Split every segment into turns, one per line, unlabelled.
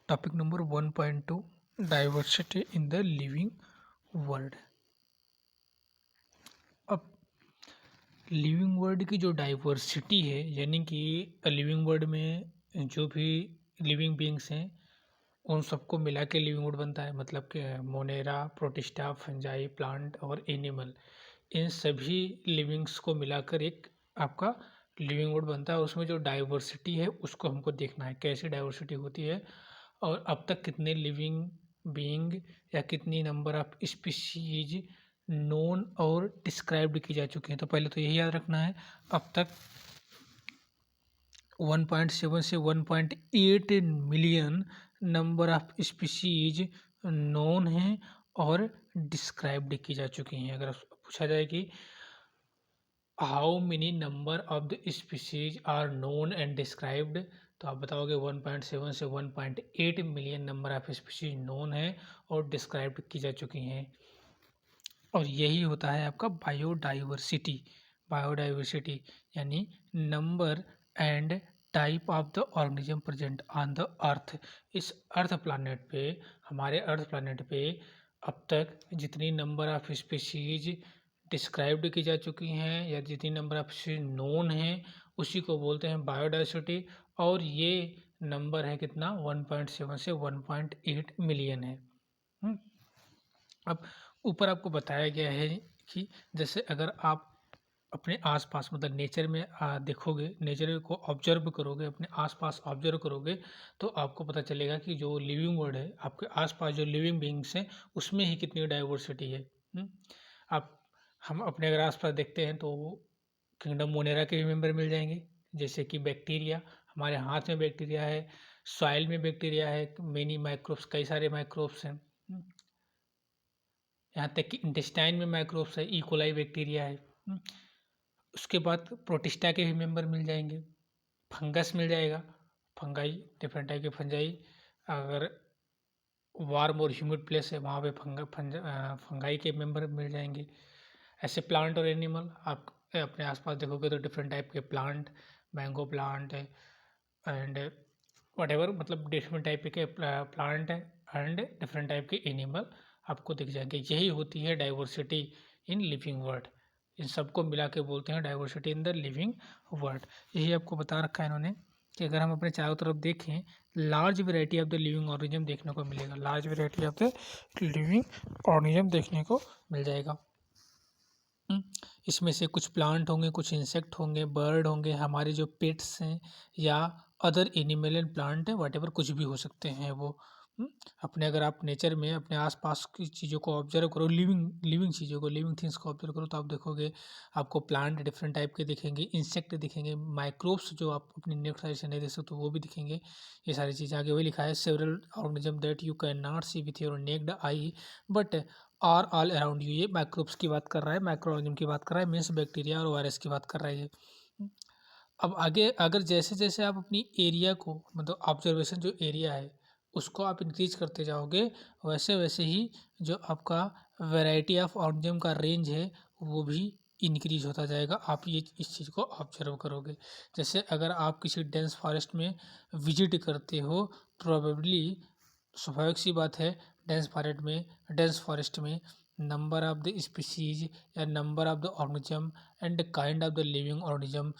Topic number 1.2 diversity in the living world. अब living world की जो डाइवर्सिटी है, यानी कि लिविंग वर्ल्ड में जो भी लिविंग बीइंग्स हैं उन सबको मिला के लिविंग वर्ल्ड बनता है। मतलब कि मोनेरा, प्रोटिस्टा, फंजाई, प्लांट और एनिमल, इन सभी लिविंग्स को मिलाकर एक आपका लिविंग वर्ल्ड बनता है। उसमें जो डाइवर्सिटी है उसको हमको देखना है, कैसी डाइवर्सिटी होती है और अब तक कितने लिविंग बीइंग या कितनी नंबर ऑफ स्पीशीज नोन और डिस्क्राइब्ड की जा चुकी हैं। तो पहले तो यही याद रखना है, अब तक 1.7 से 1.8 million number of species known हैं और डिस्क्राइब्ड की जा चुकी हैं। अगर पूछा जाए कि how many number of the species are known and described, तो आप बताओगे 1.7 से 1.8 million number of species known है और डिस्क्राइब्ड की जा चुकी हैं। और यही होता है आपका बायोडाइवर्सिटी। बायोडाइवर्सिटी यानी number and type of the organism present on the earth. इस अर्थ प्लानेट पे, हमारे अर्थ प्लानेट पे अब तक जितनी नंबर ऑफ स्पीशीज डिस्क्राइब्ड की जा चुकी हैं या जितनी नंबर ऑफ स्पीशीज नोन हैं उसी को बोलते हैं बायोडाइवर्सिटी। और ये नंबर है कितना, 1.7 से 1.8 मिलियन है। अब ऊपर आपको बताया गया है कि जैसे अगर आप अपने आसपास मतलब नेचर में देखोगे, नेचर को ऑब्जर्व करोगे, अपने आसपास ऑब्जर्व करोगे, तो आपको पता चलेगा कि जो लिविंग वर्ल्ड है, आपके आसपास जो लिविंग बीइंग्स हैं उसमें ही कितनी डाइवर्सिटी है। आप हम अपने अगर आसपास देखते हैं तो किंगडम मोनेरा के भी मेंबर मिल जाएंगे, जैसे कि बैक्टीरिया, हमारे हाथ में बैक्टीरिया है, सॉइल में बैक्टीरिया है, मेनी माइक्रोब्स, कई सारे माइक्रोब्स हैं। यहाँ तक कि इंटेस्टाइन में माइक्रोब्स है, इकोलाई बैक्टीरिया है। उसके बाद प्रोटिस्टा के भी मेंबर मिल जाएंगे, फंगस मिल जाएगा, फंगाई, डिफरेंट टाइप के फंजाई। अगर वार्म और ह्यूमिड प्लेस है वहाँ पे फंगाई के मेंबर मिल जाएंगे। ऐसे प्लांट और एनिमल आप अपने आसपास देखोगे तो डिफरेंट टाइप के प्लांट, मैंगो प्लांट है एंड वटेवर, मतलब डिफरेंट टाइप के प्लांट है एंड डिफरेंट टाइप के एनिमल आपको दिख जाएंगे। यही होती है डाइवर्सिटी इन लिविंग वर्ल्ड। इन सबको मिला के बोलते हैं diversity in the living world. यही आपको बता रखा है इन्होंने कि अगर हम अपने चारों तरफ देखें, large variety of the living organism देखने को मिलेगा। Large variety of the living organism देखने को मिल जाएगा। इसमें से कुछ प्लांट होंगे, कुछ इंसेक्ट होंगे, बर्ड होंगे, हमारे जो पेट्स हैं या अदर एनिमल एंड प्लांट है, वटेवर कुछ भी हो सकते हैं वो। अपने अगर आप नेचर में अपने आसपास की चीज़ों को ऑब्जर्व करो, लिविंग चीज़ों को, लिविंग थिंग्स को ऑब्जर्व करो, तो आप देखोगे आपको प्लांट डिफरेंट टाइप के दिखेंगे, इंसेक्ट दिखेंगे, माइक्रोब्स जो आप अपनी नेक्स्ट साइड से नहीं देख सकते वो भी दिखेंगे। ये सारी चीज़ें आगे वही लिखा है, several organism that you can not see with your naked eye but are all around you. ये माइक्रोब्स की बात कर रहा है, माइक्रो ऑर्गेनिज्म की बात कर रहा है, मीन्स बैक्टीरिया और वायरस की बात कर रहा है ये। अब आगे अगर जैसे जैसे आप अपनी एरिया को, मतलब ऑब्जर्वेशन जो एरिया है उसको आप इंक्रीज करते जाओगे, वैसे वैसे ही जो आपका वैरायटी ऑफ ऑर्गेनिज्म का रेंज है वो भी इंक्रीज होता जाएगा। आप ये इस चीज़ को ऑब्जर्व करोगे। जैसे अगर आप किसी डेंस फॉरेस्ट में विजिट करते हो, प्रोबेबली स्वाभाविक सी बात है डेंस फॉरेस्ट में नंबर ऑफ द स्पीशीज या number of the organism and kind of the living organism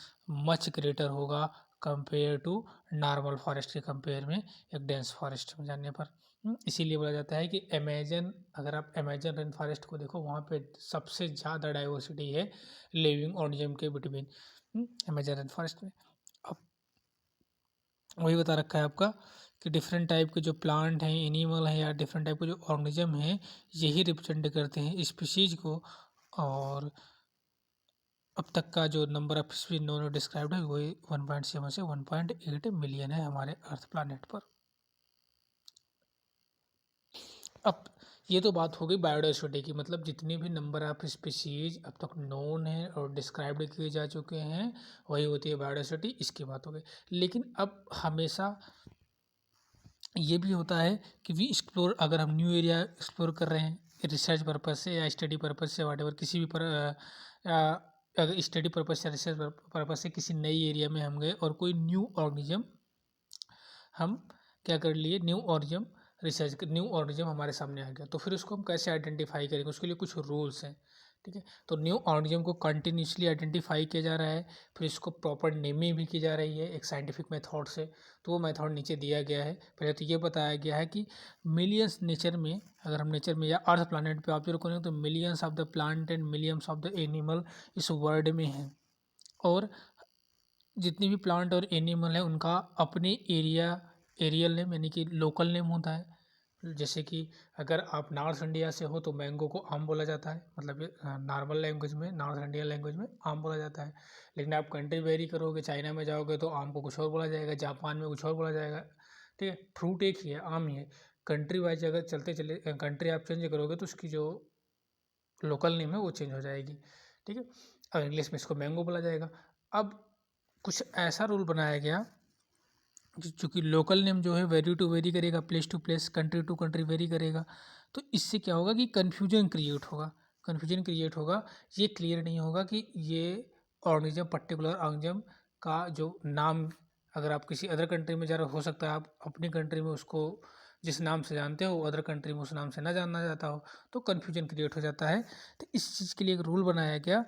much greater होगा कंपेयर टू नॉर्मल फॉरेस्ट के कंपेयर में, एक डेंस फॉरेस्ट में जाने पर। इसीलिए बोला जाता है कि अमेजन, अगर आप अमेजन रेन फॉरेस्ट को देखो वहाँ पे सबसे ज़्यादा डाइवर्सिटी है लिविंग ऑर्गेनिज्म के बिटवीन, अमेजन रेन फॉरेस्ट में। अब वही बता रखा है आपका कि डिफरेंट टाइप के जो प्लांट हैं, एनिमल हैं या डिफरेंट टाइप के जो ऑर्गेनिज्म हैं, यही रिप्रेजेंट करते हैं स्पीशीज को। और अब तक का जो number of species known described है वही 1.7 से 1.8 मिलियन है हमारे अर्थ प्लानेट पर। अब ये तो बात हो गई बायोडाइवर्सिटी की, मतलब जितनी भी नंबर ऑफ स्पीशीज अब तक नोन है और डिस्क्राइब्ड किए जा चुके हैं वही होती है बायोडाइवर्सिटी, इसकी बात हो गई। लेकिन अब हमेशा ये भी होता है कि वी एक्सप्लोर, अगर हम न्यू एरिया एक्सप्लोर कर रहे हैं रिसर्च पर्पज़ से या स्टडी पर्पज़ से, वाट एवर किसी भी पर अगर स्टडी पर्पज़ से रिसर्च पर्पज़ से किसी नई एरिया में हम गए और कोई न्यू ऑर्गेनिज्म हम क्या कर लिए, new organism research, new organism हमारे सामने आ गया। तो फिर उसको हम कैसे आइडेंटिफाई करेंगे, उसके लिए कुछ रूल्स हैं, ठीक है। तो न्यू ऑर्गेनिज्म को कंटिन्यूसली आइडेंटिफाई किया जा रहा है, फिर इसको प्रॉपर नेमिंग भी की जा रही है एक साइंटिफिक मेथड से। तो वो मेथड नीचे दिया गया है। पहले तो ये बताया गया है कि मिलियंस नेचर में, अगर हम नेचर में या अर्थ प्लानट पे ऑब्जर्व करें तो millions of the plant and millions of the animal इस वर्ल्ड में हैं। और जितनी भी प्लांट और एनिमल है उनका अपने एरियल नेम यानी कि लोकल नेम होता है। जैसे कि अगर आप नॉर्थ इंडिया से हो तो मैंगो को आम बोला जाता है, मतलब नॉर्मल लैंग्वेज में, नॉर्थ इंडियन लैंग्वेज में आम बोला जाता है। लेकिन आप कंट्री वेरी करोगे, चाइना में जाओगे तो आम को कुछ और बोला जाएगा, जापान में कुछ और बोला जाएगा, ठीक है। फ्रूट एक ही है, आम ही है। कंट्री वाइज अगर चलते चले कंट्री आप चेंज करोगे तो उसकी जो लोकल नेम है वो चेंज हो जाएगी, ठीक है। अब इंग्लिश में इसको मैंगो बोला जाएगा। अब कुछ ऐसा रूल बनाया गया चूँकि लोकल नेम जो है वेरी टू वेरी करेगा, place to place, country to country vary करेगा। तो इससे क्या होगा कि कन्फ्यूजन क्रिएट होगा, कन्फ्यूजन क्रिएट होगा। ये क्लियर नहीं होगा कि ये ऑर्गेनिज्म, पर्टिकुलर ऑर्गेनिज्म का जो नाम, अगर आप किसी अदर कंट्री में जा रहे हो सकता है आप अपनी कंट्री में उसको जिस नाम से जानते हो अदर कंट्री में उस नाम से ना जानना जाता हो, तो कन्फ्यूजन क्रिएट हो जाता है। तो इस चीज़ के लिए एक रूल बनाया गया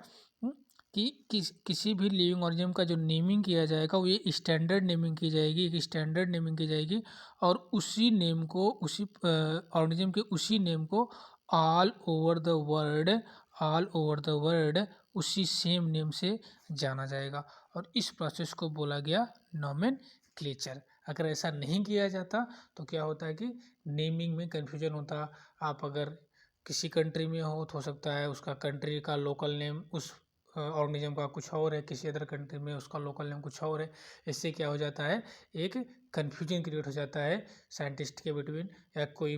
कि किसी भी लिविंग ऑर्गेनिज्म का जो नेमिंग किया जाएगा वो ये स्टैंडर्ड नेमिंग की जाएगी, एक स्टैंडर्ड नेमिंग की जाएगी। और उसी नेम को, उसी ऑर्गेनिज्म के उसी नेम को all over the world, all over the world उसी सेम नेम से जाना जाएगा। और इस प्रोसेस को बोला गया नॉमेनक्लेचर। अगर ऐसा नहीं किया जाता तो क्या होता है कि नेमिंग में कन्फ्यूजन होता। आप अगर किसी कंट्री में हो सकता है उसका कंट्री का लोकल नेम उस ऑर्गेनिज्म का कुछ और है, किसी अदर कंट्री में उसका लोकल नेम कुछ और है। इससे क्या हो जाता है, एक कन्फ्यूजन क्रिएट हो जाता है साइंटिस्ट के बिटवीन, या कोई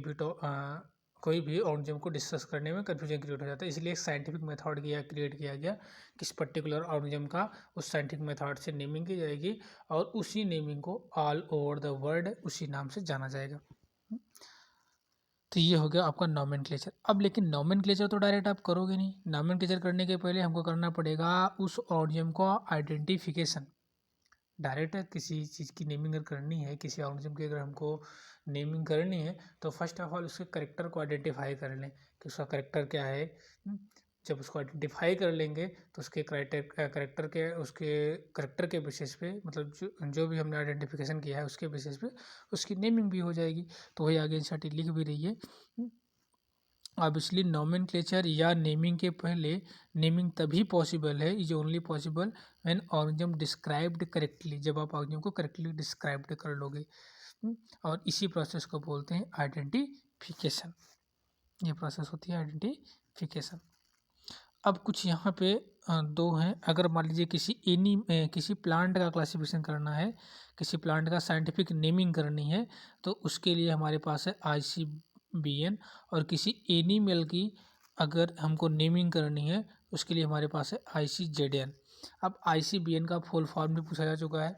भी ऑर्गेनिज्म को डिस्कस करने में कन्फ्यूजन क्रिएट हो जाता है। इसलिए एक साइंटिफिक मेथड क्रिएट किया गया, किस पर्टिकुलर ऑर्गेनिज्म का उस साइंटिफिक मेथड से नेमिंग की जाएगी और उसी नेमिंग को ऑल ओवर द वर्ल्ड उसी नाम से जाना जाएगा। तो ये हो गया आपका नॉमेनक्लेचर। अब लेकिन नॉमेनक्लेचर तो डायरेक्ट आप करोगे नहीं, नॉमेनक्लेचर करने के पहले हमको करना पड़ेगा उस ऑर्गेनिज्म का आइडेंटिफिकेशन। डायरेक्ट किसी चीज़ की नेमिंग अगर करनी है, किसी ऑर्गेनिज्म की अगर हमको नेमिंग करनी है तो फर्स्ट ऑफ ऑल उसके करेक्टर को आइडेंटिफाई कर लें कि उसका करेक्टर क्या है। जब उसको आइडेंटिफाई कर लेंगे तो उसके करेक्टर के बेसिस पे, मतलब जो भी हमने आइडेंटिफिकेशन किया है उसके बेसिस पे उसकी नेमिंग भी हो जाएगी। तो वही आगे एनसीईआरटी लिख भी रही है। ऑब्वियसली नॉमेनक्लेचर या नेमिंग के पहले, नेमिंग तभी पॉसिबल है, is only possible when organism described correctly, जब आप ऑर्गेनिज्म को करेक्टली डिस्क्राइब्ड कर लोगे। और इसी प्रोसेस को बोलते हैं आइडेंटिफिकेशन। ये प्रोसेस होती है आइडेंटिफिकेशन। अब कुछ यहाँ पे दो हैं। अगर मान लीजिए किसी प्लांट का क्लासिफिकेशन करना है, किसी प्लांट का साइंटिफिक नेमिंग करनी है, तो उसके लिए हमारे पास है ICBN। और किसी एनिमल की अगर हमको नेमिंग करनी है उसके लिए हमारे पास है ICZN। अब ICBN का फुल फॉर्म भी पूछा जा चुका है।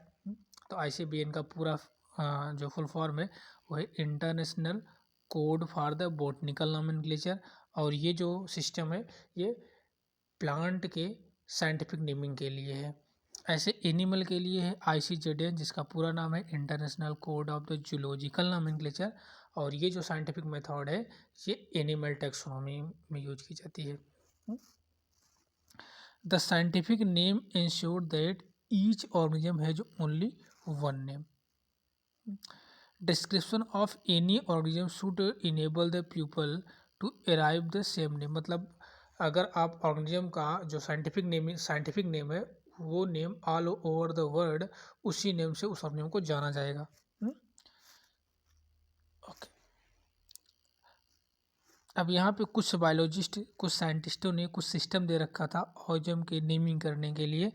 तो ICBN का पूरा जो फुल फॉर्म है वो है international code for the botanical nomenclature. और ये जो सिस्टम है ये प्लांट के साइंटिफिक नेमिंग के लिए है। ऐसे एनिमल के लिए है ICZN, जिसका पूरा नाम है international code of the zoological nomenclature. और ये जो साइंटिफिक मेथड है ये एनिमल टैक्सोनॉमी में यूज की जाती है। The scientific name ensure that each organism has only one name. Description of any organism should enable the people to arrive the same name. मतलब अगर आप ऑर्गेनिज्म का जो साइंटिफिक नेम है वो name all over the world उसी name से उस ऑर्गेनिज्म को जाना जाएगा। ओके। अब यहाँ पे कुछ बायोलॉजिस्ट, कुछ साइंटिस्टों ने कुछ सिस्टम दे रखा था ऑर्गेनिज्म के नेमिंग करने के लिए।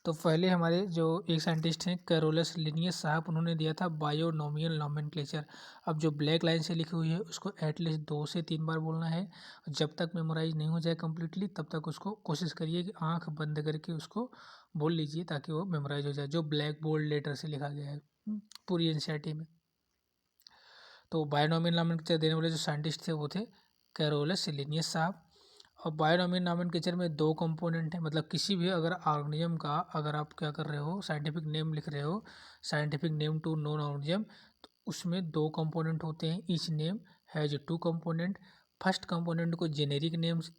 तो पहले हमारे जो एक साइंटिस्ट हैं कैरोलस लिनियस साहब, उन्होंने दिया था बायोनोमियल नॉमेनक्लेचर। अब जो ब्लैक लाइन से लिखी हुई है उसको एटलीस्ट 2 से 3 बार बोलना है। जब तक मेमोराइज नहीं हो जाए कम्प्लीटली तब तक उसको कोशिश करिए कि आँख बंद करके उसको बोल लीजिए ताकि वो मेमोराइज हो जाए, जो ब्लैक बोल्ड लेटर से लिखा गया है पूरी एनसीईआरटी में। तो बायोनोमियल नॉमेनक्लेचर देने वाले जो साइंटिस्ट थे वो थे कैरोलस लिनियस साहब। और बायोनोमियल नॉमेनक्लेचर में 2 कंपोनेंट हैं। मतलब किसी भी अगर ऑर्गेनिज्म का अगर आप क्या कर रहे हो, साइंटिफिक नेम लिख रहे हो, scientific name to known organism, तो उसमें 2 कंपोनेंट होते हैं। Each name has 2 component. First component को generic names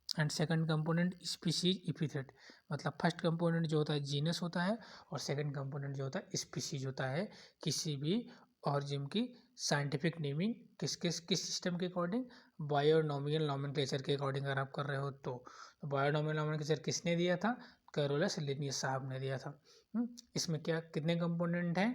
and second component species epithet. मतलब फर्स्ट कंपोनेंट जो होता है जीनस होता है और सेकंड कंपोनेंट जो होता है स्पीशीज होता है। किसी भी ऑर्जिन की साइंटिफिक नेमिंग किस सिस्टम के अकॉर्डिंग, बायोनॉमियल नॉमेनक्लेचर के अकॉर्डिंग अगर आप कर रहे हो तो बायोनॉमियल नॉमेनक्लेचर किसने दिया था? कैरोलस लिनियस साहब ने दिया था। इसमें क्या कितने कंपोनेंट हैं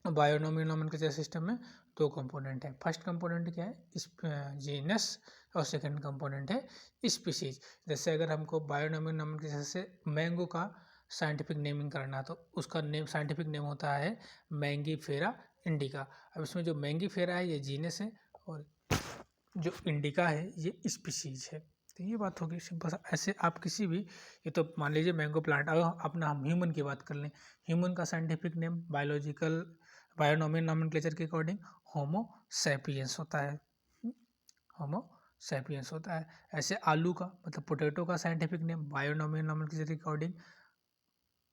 बायोनॉमियल नॉमेनक्लेचर सिस्टम में? 2 कंपोनेंट है। फर्स्ट कंपोनेंट क्या है? जीनस और सेकंड कंपोनेंट है स्पीशीज। जैसे अगर हमको बायोनॉमियल नॉमेनक्लेचर से मैंगो का साइंटिफिक नेमिंग करना तो उसका नेम साइंटिफिक नेम होता है मैंगीफेरा इंडिका। अब इसमें जो मैंगीफेरा है ये जीनस है और जो इंडिका है ये स्पीशीज है। तो ये बात होगी सिंपल सा। ऐसे आप किसी भी, ये तो मान लीजिए मैंगो प्लांट, अगर अपना हम ह्यूमन की बात कर लें, ह्यूमन का साइंटिफिक नेम बायोनॉमियल नॉमेनक्लेचर के अकॉर्डिंग होमो सैपियंस होता है। होमो सैपियंस होता है। ऐसे आलू का मतलब पोटैटो का साइंटिफिक नेम बायोनॉमियल नॉमेनक्लेचर के अकॉर्डिंग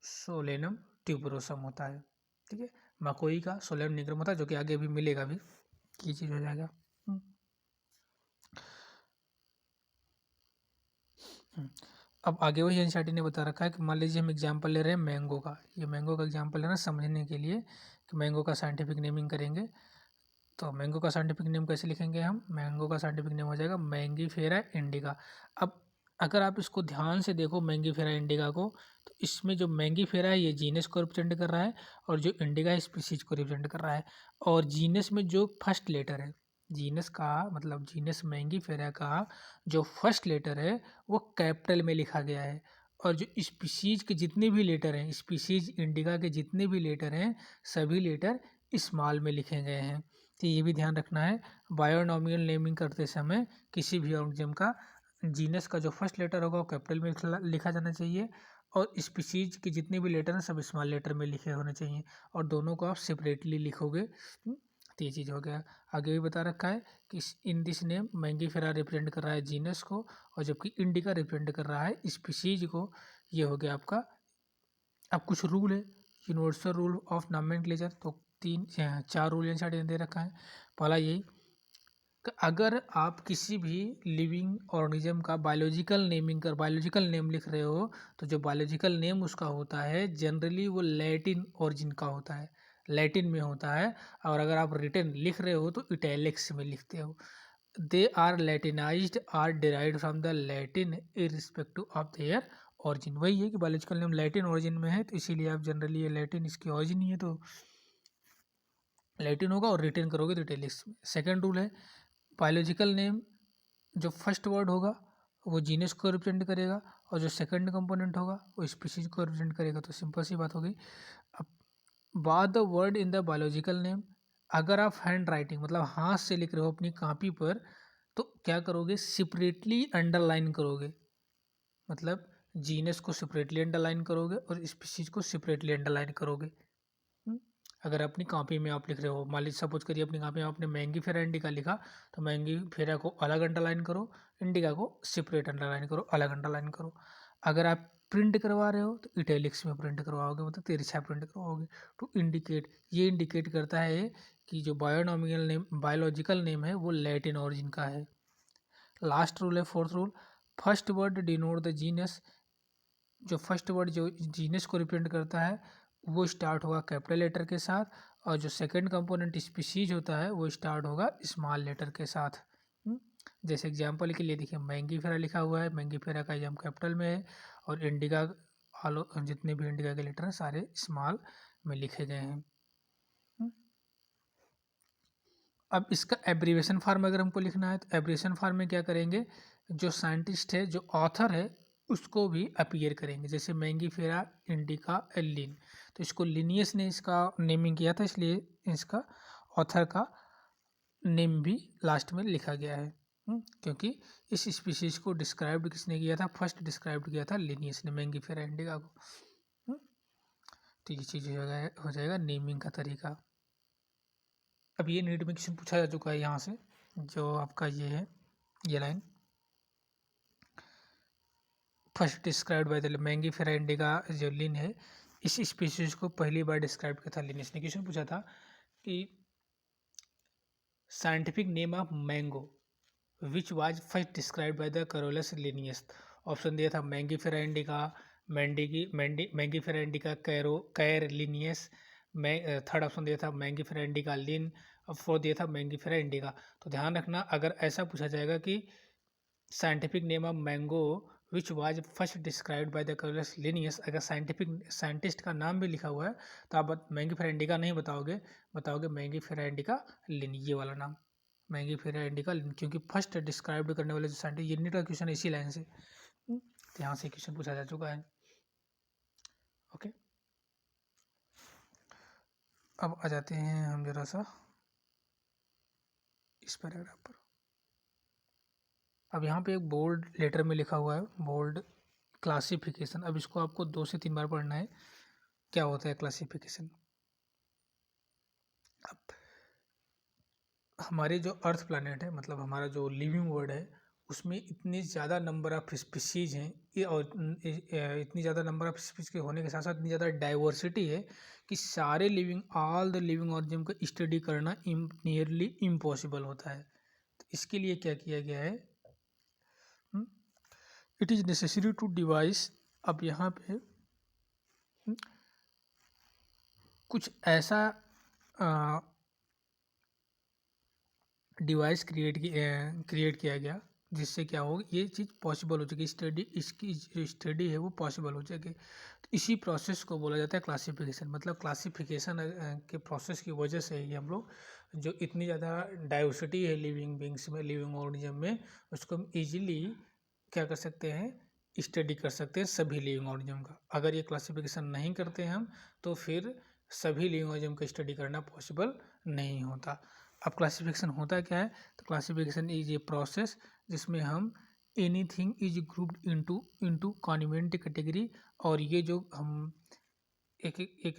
सोलेनम ट्यूबरोसम होता है। ठीक है। मकोई का सोलेनम निग्रम होता है, जो कि आगे भी मिलेगा भी, ये चीज़ हो जाएगा। अब आगे वही एनसीईआरटी ने बता रखा है कि मान लीजिए हम एग्जांपल ले रहे हैं मैंगो का। ये मैंगो का एग्जांपल लेना समझने के लिए कि मैंगो का साइंटिफिक नेमिंग करेंगे। तो मैंगो का साइंटिफिक नेम कैसे लिखेंगे हम? मैंगो का साइंटिफिक नेम हो जाएगा मैंगीफेरा इंडिका। अब अगर आप इसको ध्यान से देखो मैंगीफेरा इंडिका को, तो इसमें जो मैंगीफेरा है ये जीनस को रिप्रेजेंट कर रहा है और जो इंडिका है स्पीशीज को रिप्रेजेंट कर रहा है। और जीनस में जो फर्स्ट लेटर है, जीनस का मतलब जीनस मैंगीफेरा का जो फर्स्ट लेटर है वो कैपिटल में लिखा गया है। और जो स्पीशीज के जितने भी लेटर हैं, स्पीशीज इंडिका के जितने भी लेटर हैं, सभी लेटर स्मॉल में लिखे गए हैं। तो ये भी ध्यान रखना है बायोनॉमियल नेमिंग करते समय किसी भी ऑर्गेनिज्म का जीनस का जो फर्स्ट लेटर होगा वो कैपिटल में लिखा जाना चाहिए और स्पीशीज के जितने भी लेटर हैं सब स्मॉल लेटर में लिखे होने चाहिए। और दोनों को आप सेपरेटली लिखोगे तो ये चीज़ हो गया। आगे भी बता रखा है कि in this name Mangifera represent कर रहा है जीनस को और जबकि इंडिका रिप्रेजेंट कर रहा है स्पीशीज को। ये हो गया आपका। अब कुछ रूल है, यूनिवर्सल रूल ऑफ नॉमेनक्लेचर। तो 4 रूल एनसीईआरटी ने दे रखा है। पहला यही कि अगर आप किसी भी लिविंग ऑर्गेनिज्म का बायोलॉजिकल नेम लिख रहे हो तो जो बायोलॉजिकल नेम उसका होता है जनरली वो लैटिन ओरिजिन का होता है, लैटिन में होता है। और अगर आप रिटन लिख रहे हो तो इटैलिक्स में लिखते हो। They are latinised or derived from the Latin irrespective of their origin. वही है कि बायोलॉजिकल नेम लैटिन ओरिजिन में है तो इसीलिए आप जनरली ये लैटिन इसकी ऑरिजिन ही है तो लैटिन होगा और रिटेन करोगे तो इटैलिक्स में। सेकेंड रूल है बायोलॉजिकल नेम जो फर्स्ट वर्ड होगा वो जीनस को रिप्रेजेंट करेगा और जो सेकंड कंपोनेंट होगा वो स्पीशीज को रिप्रेजेंट करेगा। तो सिंपल सी बात हो गई। अब बाद the word in the biological name, अगर आप हैंड राइटिंग मतलब हाथ से लिख रहे हो अपनी कॉपी पर तो क्या करोगे? सेपरेटली अंडरलाइन करोगे। मतलब जीनस को सेपरेटली अंडरलाइन करोगे और स्पीशीज को सेपरेटली अंडरलाइन करोगे। हम्म? अगर अपनी कॉपी में आप लिख रहे हो, मान लीजिए सपोज करिए अपनी कॉपी में आपने मैंगीफेरा इंडिका लिखा तो मैंगीफेरा को अलग अंडरलाइन करो, इंडिका को सेपरेट अंडरलाइन करो, अलग अंडरलाइन करो। अगर आप प्रिंट करवा रहे हो तो इटैलिक्स में प्रिंट करवाओगे, मतलब तिरछा प्रिंट करवाओगे टू इंडिकेट। ये इंडिकेट करता है कि जो बायोलॉजिकल नेम है वो लैटिन ओरिजिन का है। लास्ट रूल है fourth rule, first word denote the genus. जो फर्स्ट वर्ड जो जीनस को रिप्रेजेंट करता है वो स्टार्ट होगा कैपिटल लेटर के साथ और जो सेकंड कंपोनेंट स्पीशीज होता है वो स्टार्ट होगा स्मॉल लेटर के साथ। जैसे एग्जांपल के लिए देखिए मैंगीफेरा लिखा हुआ है, मैंगीफेरा का एग्जाम कैपिटल में है और इंडिका जितने भी इंडिका के लेटर हैं सारे स्मॉल में लिखे गए हैं। अब इसका एब्रीवेशन फॉर्म अगर हमको लिखना है तो एब्रीवेशन फॉर्म में क्या करेंगे? जो साइंटिस्ट है, जो ऑथर है, उसको भी अपीयर करेंगे। जैसे मैंगीफेरा इंडिका एलिन, तो इसको लिनियस ने इसका नेमिंग किया था, इसलिए इसका ऑथर का नेम भी लास्ट में लिखा गया है। क्योंकि इस स्पीशीज को डिस्क्राइब किसने किया था? फर्स्ट डिस्क्राइब किया था लिनियस ने मैंगीफेरा इंडिका को। तो ये चीज़ हो जाएगा नेमिंग का तरीका। अब ये नीट में क्वेश्चन पूछा जा चुका है यहाँ से, जो आपका ये है, ये line first described by the Mangifera indica जो लिन है इस स्पीशीज को पहली बार डिस्क्राइब किया था लिनियस ने। क्वेश्चन पूछा था कि scientific name of mango which was first describe by the Carolus Linnaeus. Option दिया था मैंगीफेरा इंडिका, मैंगीफेरा इंडिका, कैर लिनियस। थर्ड ऑप्शन दिया था मैंगीफेरा इंडिका लिन, और फोर्थ दिया था मैंगीफेरा इंडिका। तो ध्यान रखना, अगर ऐसा पूछा जाएगा कि scientific name of mango which was first described by the Carolus Linnaeus, अगर साइंटिस्ट का नाम भी लिखा हुआ है तो आप मैंगीफेरा इंडिका नहीं बताओगे, बताओगे मैंगीफेरा इंडिका लिन, ये वाला नाम मैंगीफेरा इंडिका लिन, क्योंकि फर्स्ट डिस्क्राइब करने वाले जो साइंटिस्ट, ये नीट का क्वेश्चन इसी लाइन से, तो यहाँ से क्वेश्चन पूछा जा चुका है। ओके, अब आ जाते हैं हम जरा सा इस पैराग्राफ पर। अब यहाँ पे एक बोल्ड लेटर में लिखा हुआ है, बोल्ड क्लासिफिकेशन। अब इसको आपको 2 से 3 बार पढ़ना है, क्या होता है क्लासिफिकेशन। अब हमारे जो अर्थ प्लैनेट है, मतलब हमारा जो लिविंग वर्ल्ड है, उसमें इतने ज़्यादा नंबर ऑफ स्पीशीज हैं, और इतनी ज़्यादा नंबर ऑफ स्पीशीज के होने के साथ साथ इतनी ज़्यादा डाइवर्सिटी है कि सारे ऑल द लिविंग ऑर्गेनिज्म का स्टडी करना नियरली इम्पॉसिबल होता है। तो इसके लिए क्या किया गया है, it is necessary to devise. अब यहाँ पे कुछ ऐसा डिवाइस क्रिएट किया गया जिससे क्या होगा, ये चीज़ पॉसिबल हो जाएगी, स्टडी, इसकी जो स्टडी है वो पॉसिबल हो जाएगी। तो इसी प्रोसेस को बोला जाता है क्लासिफिकेशन। मतलब क्लासिफिकेशन के प्रोसेस की वजह से ही हम लोग जो इतनी ज़्यादा डाइवर्सिटी है लिविंग बींग्स में, लिविंग ऑर्गेनिज्म में, उसको हम ईजिली क्या कर सकते हैं, स्टडी कर सकते हैं सभी लिविंग ऑर्गेनिज्म का। अगर ये क्लासिफिकेशन नहीं करते हैं हम, तो फिर सभी लिविंग ऑर्गेनिज्म का स्टडी करना पॉसिबल नहीं होता। अब क्लासिफिकेशन होता क्या है, तो क्लासिफिकेशन इज ए प्रोसेस जिसमें हम anything is grouped into convent category. और ये जो हम एक एक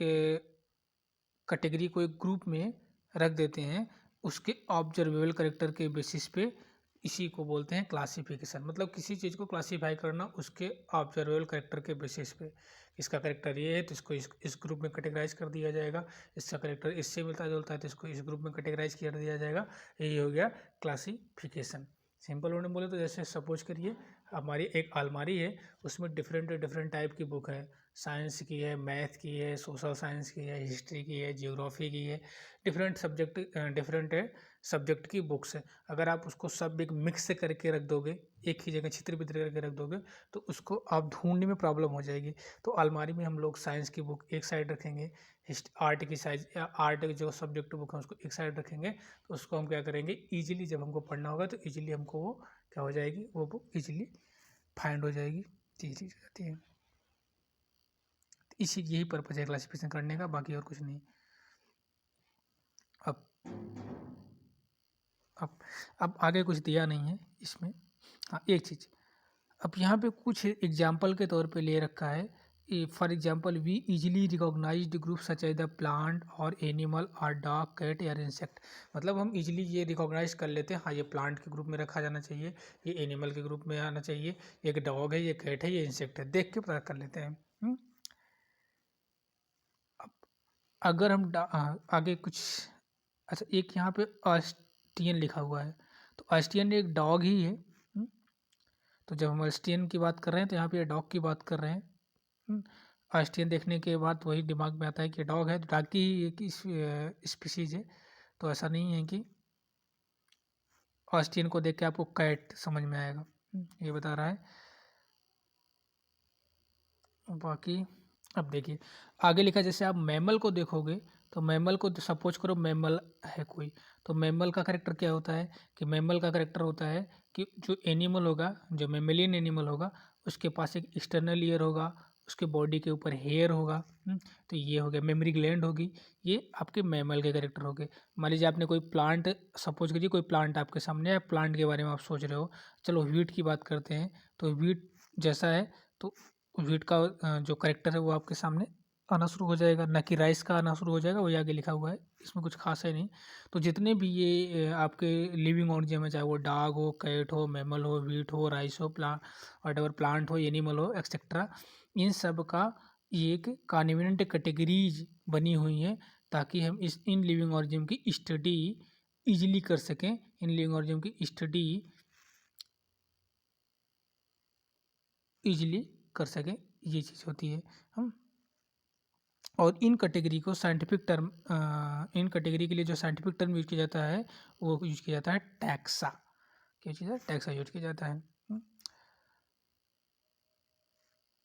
कैटेगरी को एक ग्रुप में रख देते हैं उसके ऑब्जर्वेबल कैरेक्टर के बेसिस पे, इसी को बोलते हैं क्लासिफिकेशन। मतलब किसी चीज़ को क्लासीफाई करना उसके ऑब्जर्वेबल कैरेक्टर के बेसिस पे, इसका कैरेक्टर ये है तो इसको इस ग्रुप में कैटेगराइज कर दिया जाएगा, इसका कैरेक्टर इससे मिलता जुलता है तो इसको इस ग्रुप में कैटेगराइज कर दिया जाएगा। यही हो गया क्लासिफिकेशन। सिंपल वर्ड में बोले तो जैसे सपोज करिए हमारी एक अलमारी है, उसमें डिफरेंट डिफरेंट टाइप की बुक है, साइंस की है, मैथ की है, सोशल साइंस की है, हिस्ट्री की है, जियोग्राफी की है, डिफरेंट सब्जेक्ट की बुक्स है। अगर आप उसको सब एक मिक्स करके रख दोगे, एक ही जगह छित्र बित्र करके रख दोगे, तो उसको आप ढूंढने में प्रॉब्लम हो जाएगी। तो अलमारी में हम लोग साइंस की बुक एक साइड रखेंगे, आर्ट की साइज या आर्ट जो सब्जेक्ट बुक है उसको एक साइड रखेंगे, तो उसको हम क्या करेंगे, ईजिली जब हमको पढ़ना होगा तो ईजिली हमको वो क्या हो जाएगी, वो बुक ईजिली फाइंड हो जाएगी, ईजिली हो जाती है। इसी यही पर्पज है क्लासिफिकेशन करने का, बाकी और कुछ नहीं। अब अब आगे कुछ दिया नहीं है इसमें। हाँ, एक चीज़ अब यहाँ पे कुछ एग्जाम्पल के तौर पे ले रखा है। For example we easily recognize the group such as the plant और एनिमल और डॉग, कैट या इंसेक्ट। मतलब हम इजीली ये रिकॉग्नाइज कर लेते हैं, हाँ ये प्लांट के ग्रुप में रखा जाना चाहिए, ये एनिमल के ग्रुप में आना चाहिए, एक डॉग है, ये कैट है, ये इंसेक्ट है, देख के पता कर लेते हैं। अब अगर हम आगे कुछ, अच्छा एक यहाँ पे ऑस्टियन लिखा हुआ है, तो ऑस्टियन एक डॉग ही है। तो जब हम ऑस्टियन की बात कर रहे हैं तो यहाँ पे डॉग की बात कर रहे हैं। ऑस्टियन देखने के बाद वही दिमाग में आता है कि डॉग है, तो डॉग की ही एक स्पीसीज है। तो ऐसा नहीं है कि ऑस्टियन को देख के आपको कैट समझ में आएगा, ये बता रहा है। बाकी अब देखिए आगे लिखा, जैसे आप मैमल को देखोगे तो मैमल को सपोज करो मैमल है कोई, तो मैमल का करेक्टर क्या होता है कि मैमल का करेक्टर होता है कि जो एनिमल होगा, जो मैमेलियन एनिमल होगा, उसके पास एक एक्सटर्नल ईयर होगा, उसके बॉडी के ऊपर हेयर होगा। तो ये हो गया, मेमोरी ग्लैंड होगी, ये आपके मैमल के करेक्टर हो गए। मान लीजिए आपने कोई प्लांट, सपोज कीजिए कोई प्लांट आपके सामने है, प्लांट के बारे में आप सोच रहे हो, चलो वीट की बात करते हैं, तो वीट जैसा है तो वीट का जो करेक्टर है वो आपके सामने आना शुरू हो जाएगा, ना कि राइस का आना शुरू हो जाएगा, वही आगे लिखा हुआ है, इसमें कुछ खास है नहीं। तो जितने भी ये आपके लिविंग ऑर्गेनिज्म है, चाहे वो डॉग हो, कैट हो, मैमल हो, वीट हो, राइस हो, वट एवर प्लांट हो, एनिमल हो, एक्सेट्रा, इन सब का ये एक कन्वीनियंट कैटेगरीज बनी हुई हैं ताकि हम इन लिविंग ऑर्गेनिज्म की स्टडी इजीली कर सकें। इन लिविंग ऑर्गेनिज्म की स्टडी इजीली कर सकें, ये चीज़ होती है। हम और इन कैटेगरी को साइंटिफिक टर्म इन कैटेगरी के लिए जो साइंटिफिक टर्म यूज किया जाता है वो यूज किया जाता है टैक्सा। क्या चीज़ है? टैक्सा यूज किया जाता है।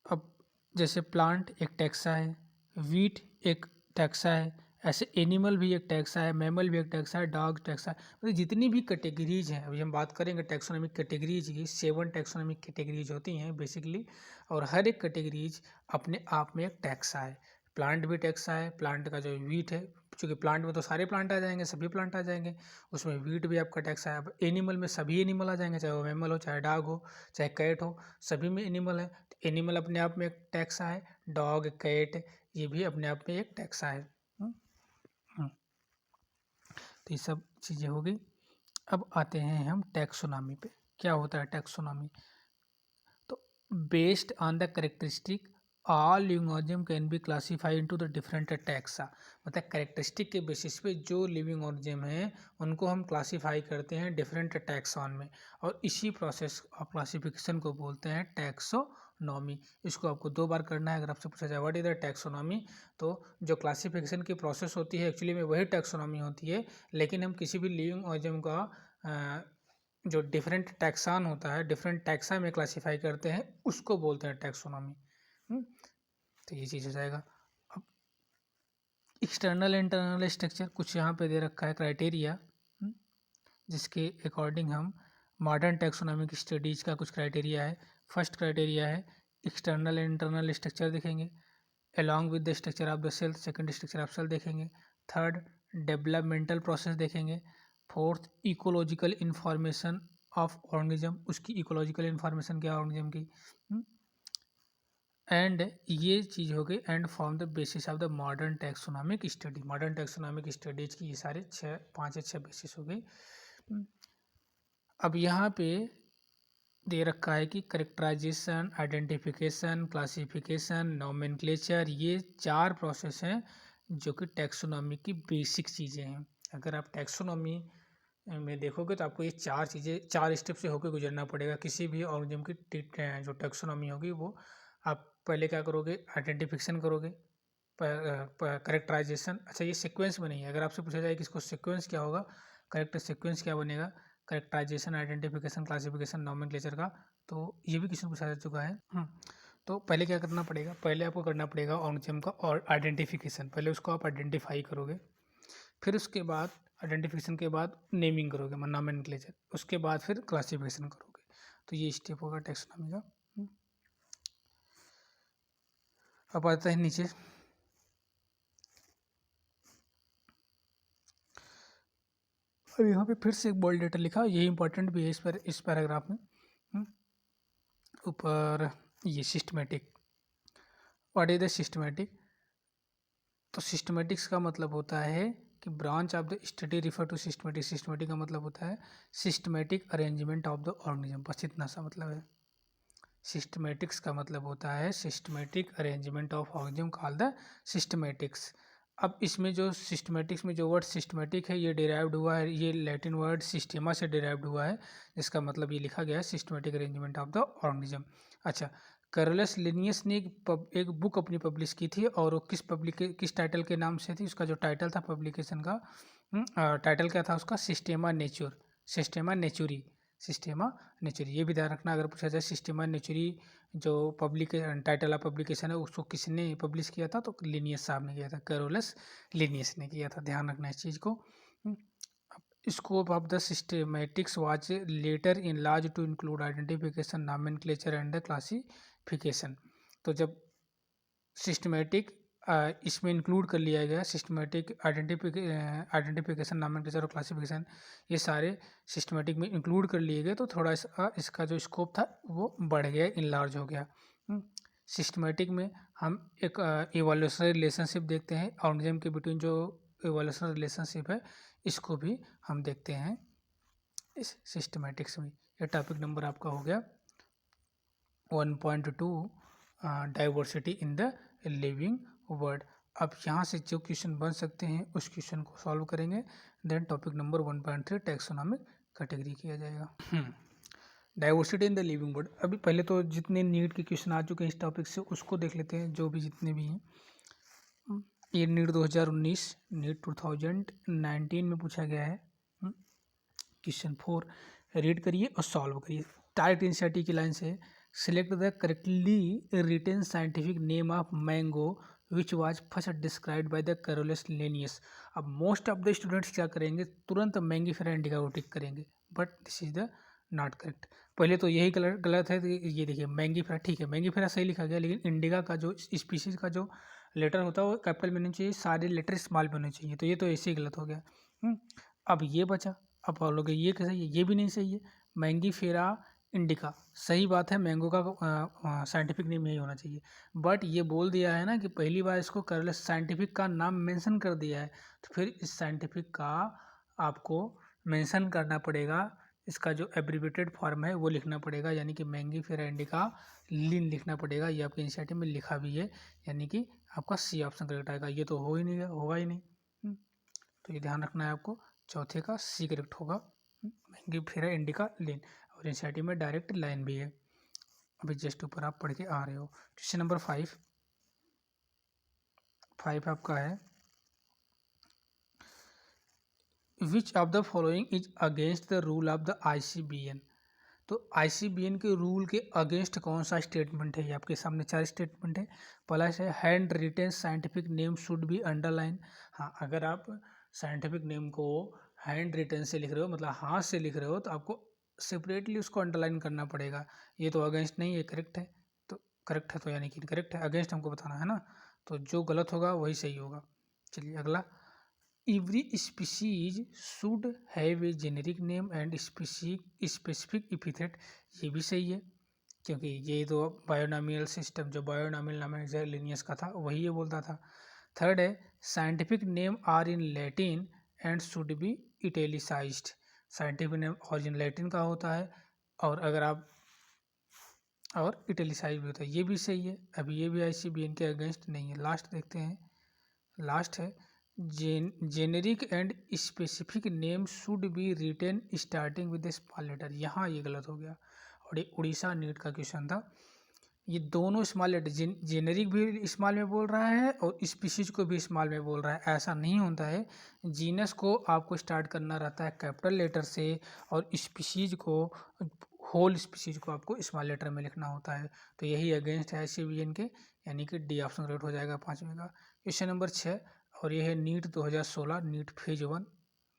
अब जैसे प्लांट एक टैक्सा है, वीट एक टैक्सा है, ऐसे एनिमल भी एक टैक्सा है, मैमल भी एक टैक्सा है, डॉग टैक्सा है। मतलब जितनी भी कैटेगरीज हैं, अभी हम बात करेंगे टैक्सोनॉमिक कैटेगरीज की, 7 टैक्सोनॉमिक कैटेगरीज होती हैं बेसिकली, और हर एक कैटेगरीज अपने आप में एक टैक्सा है। प्लांट भी टैक्सा है, प्लांट का जो वीट है, क्योंकि प्लांट में तो सारे प्लांट आ जाएंगे, सभी प्लांट आ जाएंगे, उसमें वीट भी आपका टैक्सा है। अब एनिमल में सभी एनिमल आ जाएंगे, चाहे वो मैमल हो, चाहे डॉग हो, चाहे कैट हो, सभी में एनिमल है। एनिमल अपने आप में एक टैक्सा है, डॉग, कैट, ये भी अपने आप में एक टैक्सा है। हम्म। तो ये सब चीज़ें हो गई। अब आते हैं हम टैक्सोनॉमी पे। क्या होता है टैक्सोनॉमी? तो based on the characteristic all living organism can be classified into the different taxa. मतलब करेक्टरिस्टिक के बेसिस पे जो लिविंग ऑर्गेनिज्म हैं उनको हम क्लासीफाई करते हैं डिफरेंट टैक्सॉन में, और इसी प्रोसेस ऑफ क्लासिफिकेशन को बोलते हैं टैक्सोनॉमी। इसको आपको 2 बार करना है। अगर आपसे पूछा जाए व्हाट इज द टैक्सोनॉमी, तो जो क्लासिफिकेशन की प्रोसेस होती है एक्चुअली में वही टैक्सोनॉमी होती है, लेकिन हम किसी भी लिविंग ऑर्गेनिज्म का जो डिफरेंट टैक्सान होता है, डिफरेंट टैक्सा में क्लासीफाई करते हैं, उसको बोलते हैं टैक्सोनॉमी। तो ये चीज़ हो जाएगा। अब एक्सटर्नल इंटरनल स्ट्रक्चर कुछ यहाँ पे दे रखा है क्राइटेरिया, जिसके अकॉर्डिंग हम मॉडर्न टैक्सोनॉमिक स्टडीज का कुछ क्राइटेरिया है। फर्स्ट क्राइटेरिया है एक्सटर्नल इंटरनल स्ट्रक्चर देखेंगे, along with the structure of the cell. Second structure of cell देखेंगे। थर्ड डेवलपमेंटल प्रोसेस देखेंगे। Fourth ecological information of organism, उसकी इकोलॉजिकल इंफॉर्मेशन क्या है ऑर्गेनिज्म की, एंड ये चीज़ हो गई and form the basis of the modern taxonomic study. Modern taxonomic studies की ये सारे 5 या 6 बेसिस हो गई। अब यहाँ पे दे रखा है कि करेक्टराइजेशन, आइडेंटिफिकेशन, क्लासिफिकेशन, नोमेनक्लेचर, ये 4 प्रोसेस हैं जो कि टैक्सोनॉमी की बेसिक चीज़ें हैं। अगर आप टैक्सोनॉमी में देखोगे तो आपको ये 4 चीज़ें 4 स्टेप से होकर गुजरना पड़ेगा। किसी भी ऑर्गेनिज्म की जो टैक्सोनॉमी होगी वो आप पहले क्या करोगे, आइडेंटिफिकेशन करोगे, करेक्टराइजेशन। अच्छा ये सीक्वेंस में नहीं है, अगर आपसे पूछा जाए कि इसको सीक्वेंस क्या होगा, करेक्ट सीक्वेंस क्या बनेगा, करेक्टराइजेशन, आइडेंटिफिकेशन, क्लासिफिकेशन, नोमेनक्लेचर का, तो ये भी किसी को पूछा जा चुका है। तो पहले क्या करना पड़ेगा, पहले आपको करना पड़ेगा ऑर्गेनिज्म का और आइडेंटिफिकेशन, पहले उसको आप आइडेंटिफाई करोगे, फिर उसके बाद आइडेंटिफिकेशन के बाद नेमिंग करोगे, नोमेनक्लेचर, उसके बाद फिर क्लासिफिकेशन करोगे। तो ये स्टेप होगा टैक्सोनॉमी का। अब आता है नीचे, अब यहाँ पे फिर से एक बोल्ड लेटर लिखा, यही इंपॉर्टेंट भी है इस पैराग्राफ में। ऊपर ये systematic, what is the systematic? तो सिस्टमेटिक्स का मतलब होता है कि branch of the study refer to systematic. Systematic का मतलब होता है systematic arrangement of the organism, बस इतना सा मतलब है। सिस्टमेटिक्स का मतलब होता है systematic arrangement of organism called the systematics. अब इसमें जो सिस्टमेटिक्स में जो वर्ड सिस्टमेटिक है ये डिराइव्ड हुआ है, ये लैटिन वर्ड सिस्टेमा से डिराइव्ड हुआ है, जिसका मतलब ये लिखा गया है systematic arrangement of the organism. अच्छा, कैरोलस लिनियस ने एक बुक अपनी पब्लिश की थी, और वो किस टाइटल के नाम से थी, उसका जो टाइटल था पब्लिकेशन का, टाइटल क्या था उसका, सिस्टेमा नेचुर, सिस्टेमा नेचुरी, सिस्टेमा नेचुरी। ये भी ध्यान रखना अगर पूछा जाए सिस्टेमा नेचुरी जो टाइटल ऑफ पब्लिकेशन है उसको किसने पब्लिश किया था, तो लिनियस साहब ने किया था, कैरोलस लिनियस ने किया था, ध्यान रखना इस चीज़ को। Scope of the systematics was later in large to include identification, nomenclature and the classification. तो जब सिस्टमेटिक इसमें इंक्लूड कर लिया गया, सिस्टमेटिक आइडेंटिफिकेशन, नॉमेनक्लेचर और क्लासिफिकेशन, ये सारे सिस्टमेटिक में इंक्लूड कर लिए गए, तो थोड़ा इसका जो स्कोप था वो बढ़ गया, इनलार्ज हो गया। सिस्टमेटिक में हम एक इवोल्यूशनरी रिलेशनशिप देखते हैं ऑर्गेनिज्म के बिटवीन, जो इवोल्यूशनरी रिलेशनशिप है इसको भी हम देखते हैं इस सिस्टमेटिक्स में। ये टॉपिक नंबर आपका हो गया 1.2, diversity in the living word. अब यहाँ से जो क्वेश्चन बन सकते हैं उस क्वेश्चन को सॉल्व करेंगे, then topic number 1.3 taxonomic category किया जाएगा। Diversity in the living world. अभी पहले तो जितने नीट के क्वेश्चन आ चुके हैं इस टॉपिक से उसको देख लेते हैं, जो भी जितने भी हैं। ये नीट 2019, नीट 2019 में पूछा गया है। क्वेश्चन 4 रीड करिए और सॉल्व करिए। टाइट एनसीईआरटी की लाइन से select the correctly written scientific name of mango which was first described by the Carolus Linnaeus. अब मोस्ट ऑफ द स्टूडेंट्स क्या करेंगे, तुरंत मैंगीफेरा इंडिका को टिक करेंगे, but this is the not correct. पहले तो यही गलत है। तो ये देखिए मैंगीफेरा, ठीक है मैंगीफेरा सही लिखा गया, लेकिन इंडिका का जो स्पीशीज का जो लेटर होता है वो कैपिटल में होना चाहिए, सारे लेटर स्मॉल में होने चाहिए, तो ये तो ऐसे ही गलत हो गया। अब ये बचा, अब बोलोगे ये कैसे, ये भी नहीं सही है। मैंगीफेरा इंडिका सही बात है, मैंगो का साइंटिफिक नेम यही होना चाहिए, बट ये बोल दिया है ना कि पहली बार इसको कर साइंटिफिक का नाम मेंशन कर दिया है, तो फिर इस साइंटिफिक का आपको मेंशन करना पड़ेगा, इसका जो एब्रीवेटेड फॉर्म है वो लिखना पड़ेगा, यानी कि मैंगीफेरा इंडिका लिन लिखना पड़ेगा। ये आपके एनसीईआरटी में लिखा भी है, यानी कि आपका सी ऑप्शन करेक्ट आएगा। ये तो हो ही नहीं, होगा ही नहीं। तो ये ध्यान रखना है आपको, चौथे का सी करेक्ट होगा, मैंगीफेरा इंडिका लिन। और एनसीईआरटी में डायरेक्ट लाइन भी है, अभी जस्ट ऊपर आप पढ़ के आ रहे हो। क्वेश्चन नंबर 5 आपका है, which of the following is against the rule of the ICBN। तो ICBN के रूल के अगेंस्ट कौन सा स्टेटमेंट है, ये आपके सामने 4 स्टेटमेंट है। पहला है hand retain scientific name should B underline. हाँ, अगर आप साइंटिफिक नेम को हैंड रिटेन से लिख रहे हो, मतलब हाथ से लिख रहे हो, तो आपको सेपरेटली उसको अंडरलाइन करना पड़ेगा। ये तो अगेंस्ट नहीं, ये करेक्ट है, तो करेक्ट है, तो यानी कि करेक्ट है, अगेंस्ट हमको बताना है ना, तो जो गलत होगा वही सही होगा। चलिए अगला, every species should have a generic name and specific epithet. ये भी सही है, क्योंकि ये तो बायोनॉमियल सिस्टम, जो बायोनॉमियल नामिक लिनियस का था वही ये बोलता था। थर्ड है scientific name are in Latin and should be italicised. Scientific name origin Latin का होता है, और अगर आप और इटैलिसाइज भी होता है, ये भी सही है। अभी ये भी ICBN के अगेंस्ट नहीं है। लास्ट देखते हैं, लास्ट है generic and specific name should be written starting with small letter. यहाँ ये गलत हो गया, और ये उड़ीसा नीट का क्वेश्चन था। ये दोनों स्मॉल लेटर, जेनेरिक भी स्मॉल में बोल रहा है और स्पीशीज को भी स्मॉल में बोल रहा है, ऐसा नहीं होता है। जीनस को आपको स्टार्ट करना रहता है कैपिटल लेटर से, और स्पीशीज को, होल स्पीशीज को आपको स्मॉल लेटर में लिखना होता है। तो यही अगेंस्ट है ICBN के, यानी कि डी ऑप्शन करेक्ट हो जाएगा 5वें का। क्वेश्चन नंबर 6, और ये है नीट 2016, नीट फेज 1,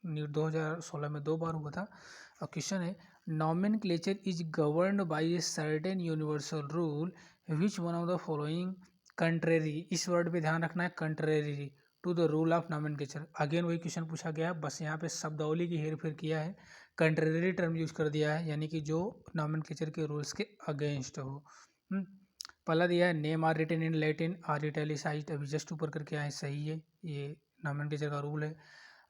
नीट 2016 में 2 बार हुआ था। और क्वेश्चन है nomenclature is governed by a certain universal rule which one of the following contrary. इस वर्ड पे ध्यान रखना है, contrary to the rule of nomenclature. Again वही क्वेश्चन पूछा गया है, बस यहाँ पे शब्दावली की हेरफेर किया है, कंट्रेरी टर्म यूज कर दिया है, यानी कि जो नॉमेनक्लेचर के रूल्स के अगेंस्ट हो। पहला दिया है name are written in Latin are italicized, अभी जस्ट ऊपर करके आए, सही है, ये नॉमेनक्लेचर का रूल है।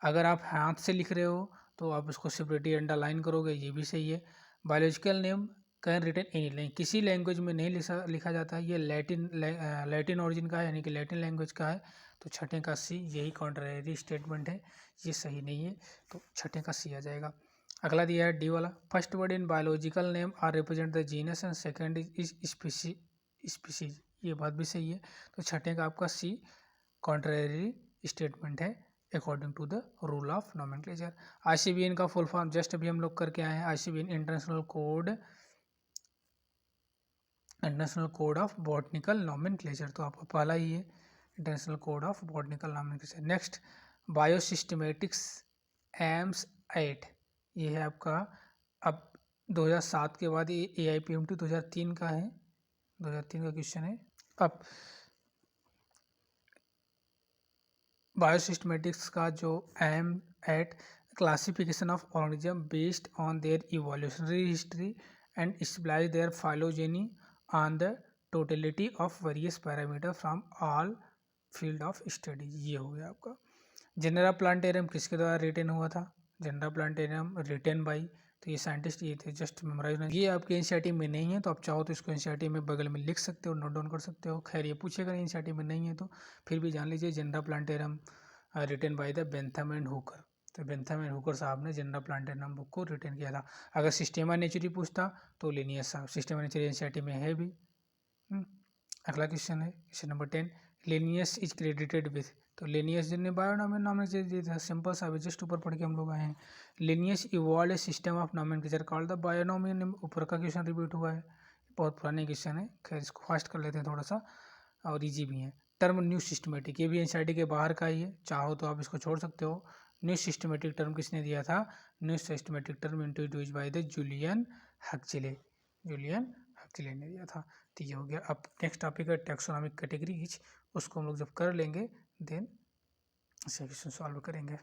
अगर आप हाथ से लिख रहे हो तो आप उसको सेपरेटली अंडरलाइन करोगे, ये भी सही है। Biological name can written any language, किसी लैंग्वेज में नहीं लिखा जाता है, ये लैटिन ओरिजिन का है, यानी कि लैटिन लैंग्वेज का है, तो छठे का सी, यही कॉन्ट्रेरी स्टेटमेंट है, ये सही नहीं है, तो छठे का सी आ जाएगा। अगला दिया है डी वाला, first word in biological name are represent the genus and second is species, ये बात भी सही है, तो छठे का आपका सी कॉन्ट्रेरी स्टेटमेंट है according to the rule of nomenclature. ICBN का फुल फॉर्म जस्ट अभी हम लोग करके आए हैं, ICBN international code of botanical nomenclature, तो आपका पहला ही है international code of botanical nomenclature. Next biosystematics aims 8, ये है आपका, अब 2007 के बाद ये AIPMT 2003 का है, 2003 का क्वेश्चन है। अब बायोसिस्टमेटिक्स का जो at classification of organism based on their evolutionary history and establishes their phylogeny on the totality of various parameter from all field of study, ये हो गया आपका। जेनेरा प्लांटेरियम किसके द्वारा रिटेन हुआ था, जेनेरा प्लांटेरियम रिटेन बाई तो ये साइंटिस्ट ये थे, जस्ट मेमोराइज नहीं। ये आपके एनसीईआरटी में नहीं है तो आप चाहो तो इसको एनसीईआरटी में बगल में लिख सकते हो, नोट डाउन कर सकते हो। खैर ये पूछेगा एनसीईआरटी में नहीं है तो फिर भी जान लीजिए, Genera Plantarum written by the Bentham and Hooker. तो बेंथम एंड हुकर साहब ने जेनरा प्लांटेरम बुक को रिटन किया था। अगर सिस्टेमा नेचुरी पूछता तो लिनियस साहब, सिस्टेमा नेचुरी एनसीईआरटी में है भी। अगला क्वेश्चन है question number 10, Linnaeus is credited with. तो लिनियस जिनने बायोनोमेनोलॉजी दिया था, सिंपल सा जस्ट ऊपर पढ़ के हम लोग आए हैं। Linnaeus evolve a system of nomenclature called the binomial. ऊपर का क्वेश्चन रिपीट हुआ है, बहुत पुराने क्वेश्चन है। खैर इसको फास्ट कर लेते हैं थोड़ा सा, और इजी भी है। टर्म न्यू सिस्टमेटिक, ये भी एनसीईआरटी के बाहर का ही है, चाहो तो आप इसको छोड़ सकते हो। न्यू सिस्टमेटिक टर्म किसने दिया था? New systematic term introduced by the Julian Huxley, Julian Huxley ने दिया था। तो ये हो गया। अब नेक्स्ट टॉपिक है टैक्सोनॉमिक कैटेगरीज, उसको हम लोग जब कर लेंगे देन क्वेश्चन सॉल्व करेंगे।